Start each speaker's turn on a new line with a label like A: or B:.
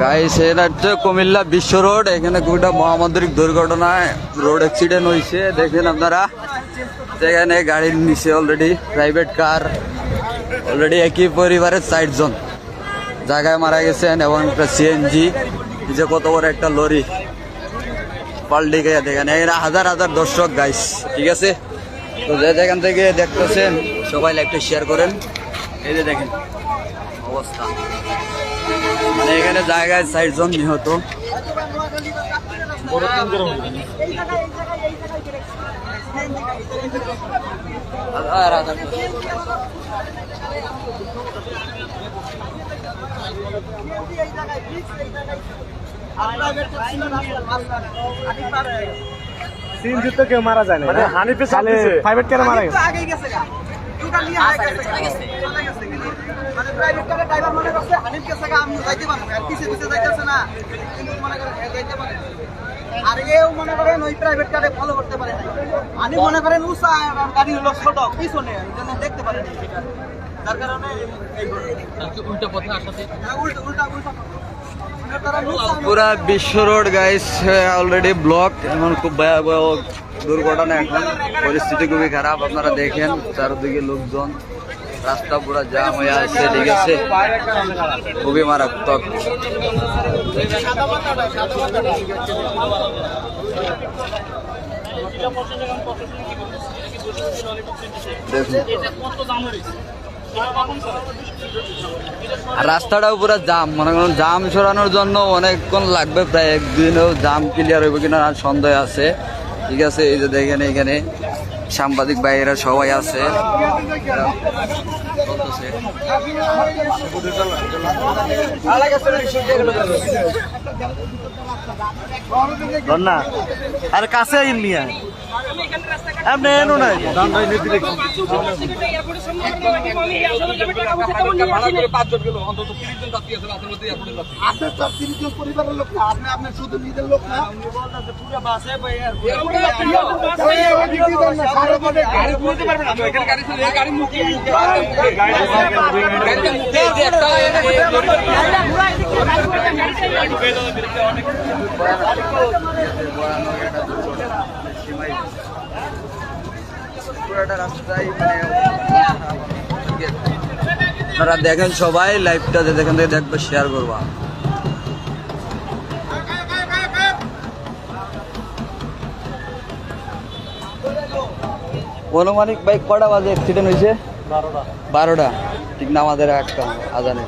A: Guys এটা হচ্ছে কুমিল্লা বিশ্ব রোড। এখানে একটা মহামান্তিক দুর্ঘটনায় রোড অ্যাক্সিডেন্ট হয়েছে। দেখেন আপনারা, সেখানে গাড়ির নিচে অলরেডি প্রাইভেট কার, অলরেডি একই পরিবারের 60 জন জায়গায় মারা গেছেন এবং একটা সিএনজি, যে কত বড় একটা লরি পাল্টে গিয়ে দেখেন। এখানে হাজার হাজার দর্শক গাইস, ঠিক আছে? তো যে যেখান থেকে দেখতেছেন সবাই লাইভটা শেয়ার করেন। এই যে দেখেন অবস্থা, মানে এখানে জায়গায় 60 জন নিহত।
B: কেউ মারা যায় না, হানিফে প্রাইভেট কারে মারা গেছে।
C: মানে প্রাইভেট কারে ড্রাইভার মনে করছে হানিফ কাছে আমি যাইতে পারবো, আর পিছে পিছে যাইতেছে না, কিন্তু মনে করেন যাইতে পারে। আর এও মনে করেন ওই প্রাইভেট কারে ফলো করতে পারে না। আমি মনে করেন উষা গাড়ি হলো ছোট, পিছনে এই জন্য দেখতে পারে না, যার কারণে উল্টা পথে আসাতে উল্টা উল্টা উল্টা
A: পুরা বিশ্ব রোড গাইস অলরেডি ব্লক। এমন খুব ভয়াবহ দুর্ঘটনা, এখন পরিস্থিতি খুবই খারাপ। আপনারা দেখেন চারদিকে লোকজন, রাস্তা পুরা জাম হয়ে আছে, ঠিক আছে? খুবই মারাত্মক। রাস্তাটাও পুরো জাম, মনে করেন জাম সরানোর জন্য অনেকক্ষণ লাগবে, প্রায় একদিনও জাম ক্লিয়ার হইব কিনা সন্দেহ আছে, ঠিক আছে? এই যে দেখেন এখানে সাংবাদিক ভাইয়েরা সবাই আছে।
B: না আর কাছে নিয়ে এমনি এনো নাই
C: পরিবারের লোক না, আপনি আপনার শুধু নিজের লোক না।
A: আপনারা দেখেন সবাই লাইভটা যেখান থেকে দেখবে শেয়ার করবা। অনুমানিক বাইক কটা বাজে অ্যাক্সিডেন্ট হয়েছে? 12টা, ঠিক না? আমাদের একটা আজানে